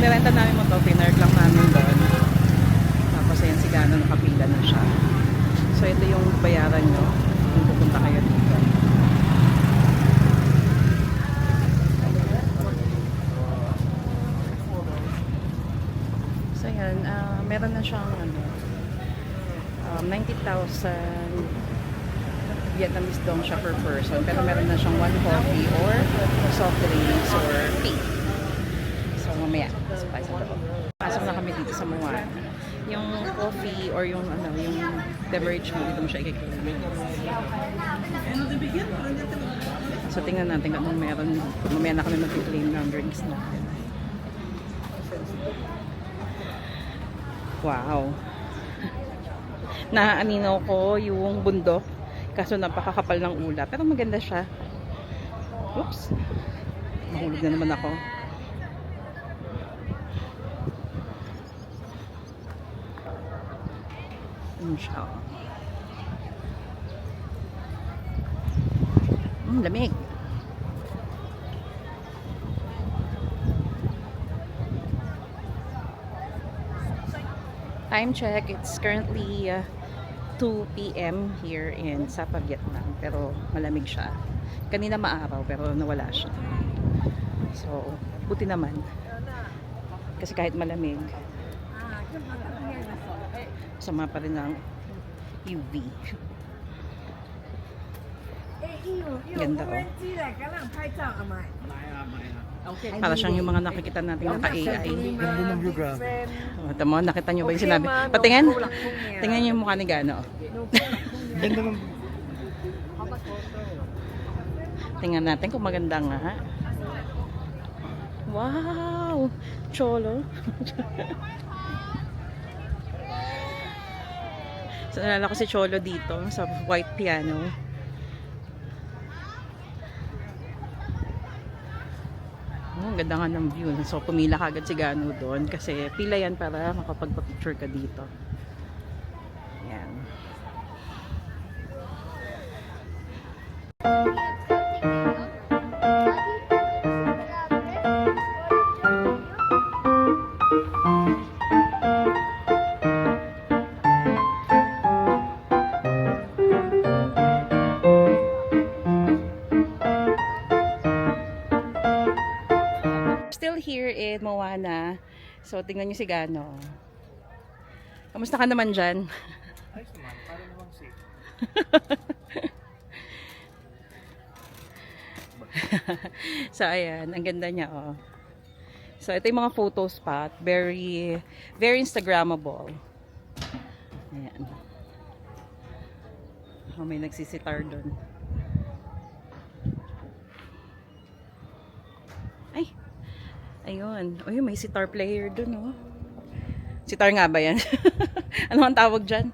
nirenta namin mo to, pinark lang namin doon. Tapos ayan si Gano, nakapila na siya. So ito yung bayaran nyo kung pupunta kayo dito. So ayan, meron na siyang 90,000 Vietnamese dong siya per person. Pero meron na siyang 1 coffee or soft drinks or tea. So mamaya, pasok na kami dito sa Moana. Yung coffee or yung yung beverage mo, dito mo siya ikikita. So tingnan natin kung meron. Mamaya na kami mag-claim ng drinks natin. Wow. Naaanino ko yung bundok. Kaso napakakapal ng ulap. Pero maganda siya. Oops. Mahulog na naman ako. Ano siya? Lamig. Time check. It's currently 2 p.m. here in Sapa, Vietnam. Pero malamig siya. Kanina maaraw pero nawala siya. So, buti naman. Kasi kahit malamig, sama pa rin ng UV. Ganda oh. Para siyang yung mga nakikita natin ng ka-AI. Ganda ng view, grabe. Ito mo, nakita nyo ba yung sinabi? Patingin? Tingnan nyo yung mukha ni Gano. Ganda ng... Tingnan natin kung maganda nga. Wow! Cholo. So, nalala ko si Cholo dito sa white piano. Ang ganda nga ng view. So, pumila kagad si Gano doon kasi pila yan para makapagpa-picture ka dito. Yan. Still here in Moana. So, tingnan nyo si Gano. Kamusta ka naman dyan? Ayos naman, para namang safe. So, ayan. Ang ganda niya, oh. So, ito yung mga photo spot. Very, very Instagrammable. Ayan. Oh, may nagsisitar doon. Ay! Ayun. Uy, may sitar player dun, oh. Sitar nga ba yan? Ano ang tawag dyan?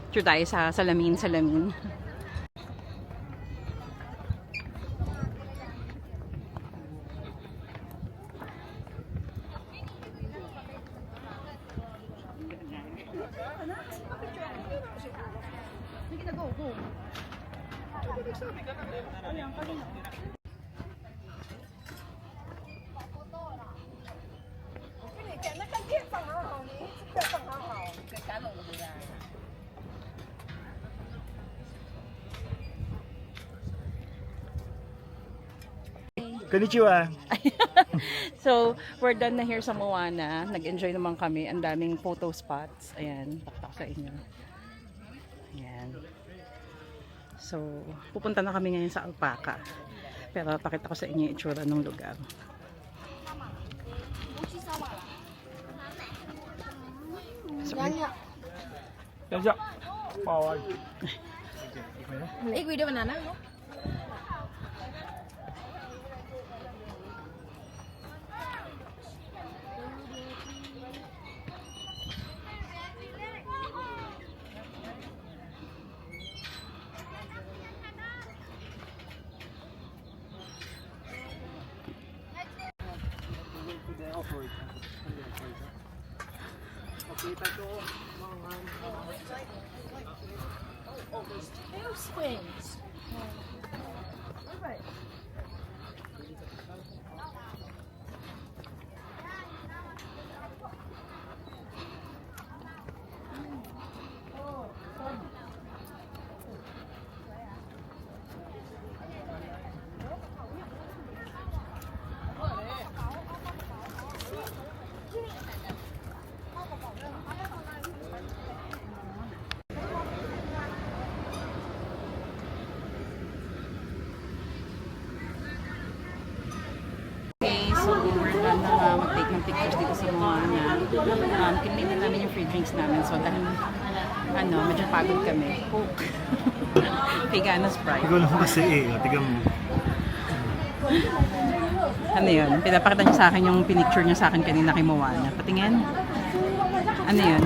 Picture tayo sa salamin. Konnichiwa. So, we're done na here sa Moana. Nag-enjoy naman kami. Ang daming photo spots. Ayan, pakita ko sa inyo. Ayan. So, pupunta na kami ngayon sa Alpaca. Pero pakita ko sa inyo yung itsura ng lugar. Sorry. 等一下，包啊。 Ikaw di ba nanang mo? Little swings. Okay, so we're done na mag-take ng pictures dito sa Moana. Kinlinin namin yung free drinks namin. So dahil medyo pagod kami. Coke. Tiga na Sprite. Ikaw lang kasi tigam mo. Ano yun? Pinapakita niya sa akin yung pinicture niya sa akin kanina kay Moana. Patingin. Ano yun?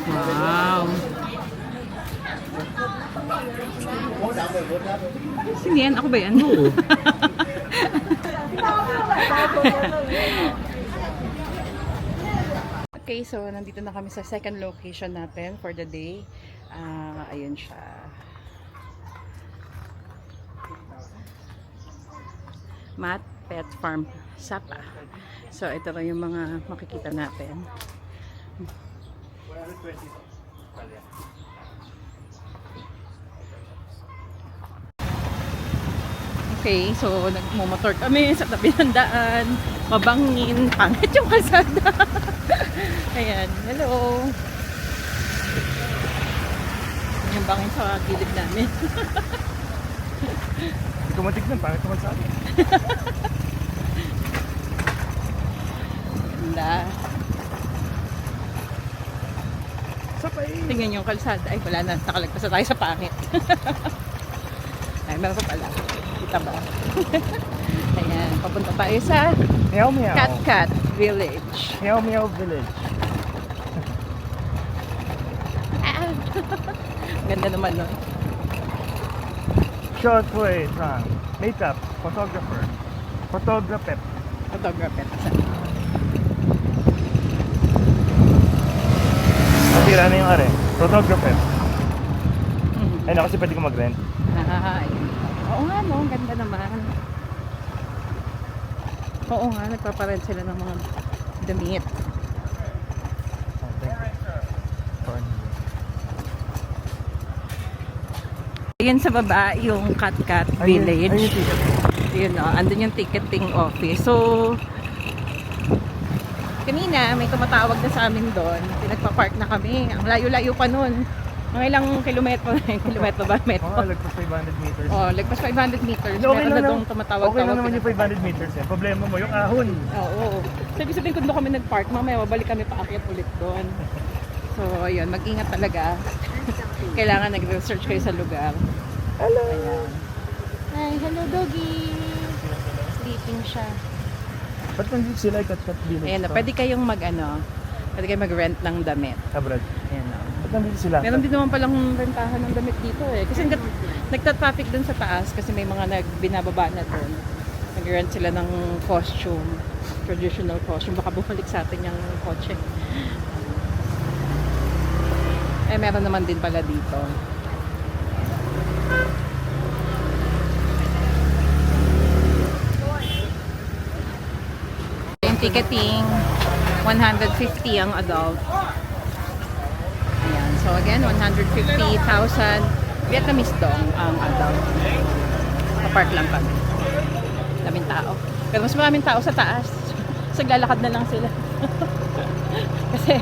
Wow. Sino yan? Ako ba yan? Oo. Okay, so nandito na kami sa second location natin for the day. Ayun siya. Matt Pet Farm Sapa. So ito lang yung mga makikita natin. Okay, so nagmumotor kami sa tabi ng daan, mabangin, pangit yung kalsada. Ayan, hello. Yung bangin sa gilid namin. Tumatik na, pangit naman sa akin. Ganda. Sapay! Tingnan yung kalsada. Ay, wala na. Nakalagpas na tayo sa pangit. Ay, meron pa pala. Kita ba? Ayan, papunta tayo sa Meow meow. Cat Cat Village. Meow meow village. Ah. Ganda naman nun. Short way from makeup, photographer. Photographer. Photographer. Natira na yung are. Photographer. Ay, na kasi pwede ko mag-rent. Ayun. Oo nga, no? Ang ganda naman. Oo nga, nagpaparent sila ng mga damit. Oh, thank you. Ayan sa baba, yung Cat Cat Village. Ayun, ticket. Yun, andun yung ticketing office. So, kanina, may tumatawag na sa amin doon. Pinagpa-park na kami. Ang layo-layo pa nun. Mga ilang kilometro na yung kilometro ba? Metro. Lagpas 500 meters. Oh, lagpas 500 meters. Okay Meron lang na doon tumatawag. Okay lang naman yung 500 meters eh. Problema mo, yung ahon. Oo. Sabi sabihin kung doon kami nag-park, mamaya mabalik kami paakyat ulit doon. So, ayun, mag-ingat talaga. Kailangan nag-research kayo sa lugar. Hello! Ayan. Hi, hello doggy! Sleeping siya. Ba't nandito sila Cat Cat Village? Ayan, pwede kayong pwede kayong mag-rent ng damit. Abroad. Ayan, Ba't nandito sila? meron din naman palang rentahan ng damit dito eh. Kasi nagta-traffic dun sa taas kasi may mga binababa na dun. Nag-rent sila ng costume, traditional costume. Baka bumalik sa atin yung kotse. Eh, meron naman din pala dito. Yung ticketing, 150 ang adult. Ayan. So again, 150,000 Vietnamese dong ang adult. Kapark lang kami. Daming tao. Pero mas maraming tao sa taas. So naglalakad na lang sila. Kasi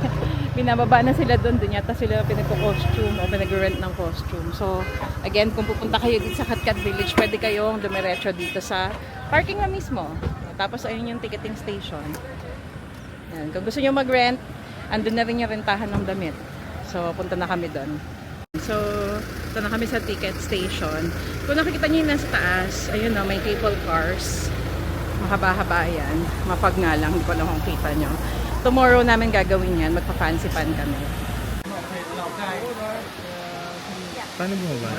binababa na sila doon. Doon yata sila pinagko-costume o pinag-rent ng costume. So again, kung pupunta kayo dito sa Cat Cat Village, pwede kayong dumiretso dito sa parking na mismo. Tapos ayun yung ticketing station. Ayan. Kung gusto nyo mag-rent, andun na rin yung rentahan ng damit. So, punta na kami doon. So, ito na kami sa ticket station. Kung nakikita nyo yung nasa taas, ayun na, may cable cars. Mahaba-haba yan. Mapag nga lang, hindi ko lang kung kita nyo. Tomorrow namin gagawin yan. Magpa-fancy pan kami. Paano bumaba?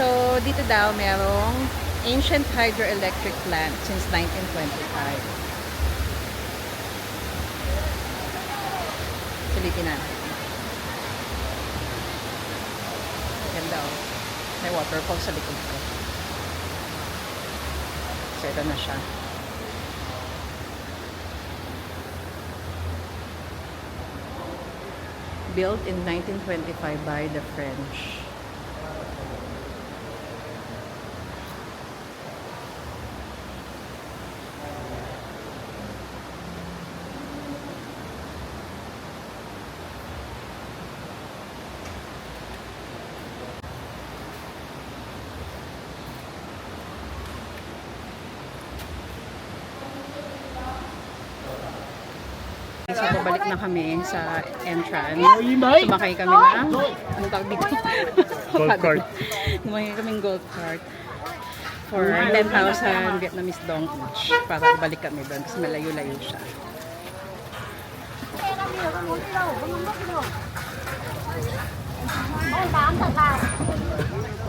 So, dito daw merong ancient hydroelectric plant since 1925. Silipin natin. Ganda oh. May waterfall sa likod ko. So, ito na siya. Built in 1925 by the French. So, babalik na kami sa entrance. Sumakay kami ng, ano tawag dito? Gold cart. Sumakay kami ng gold cart for 10,000 Vietnamese dong each para balik kami doon kasi malayo-layo siya. Ôi, 8 thật à.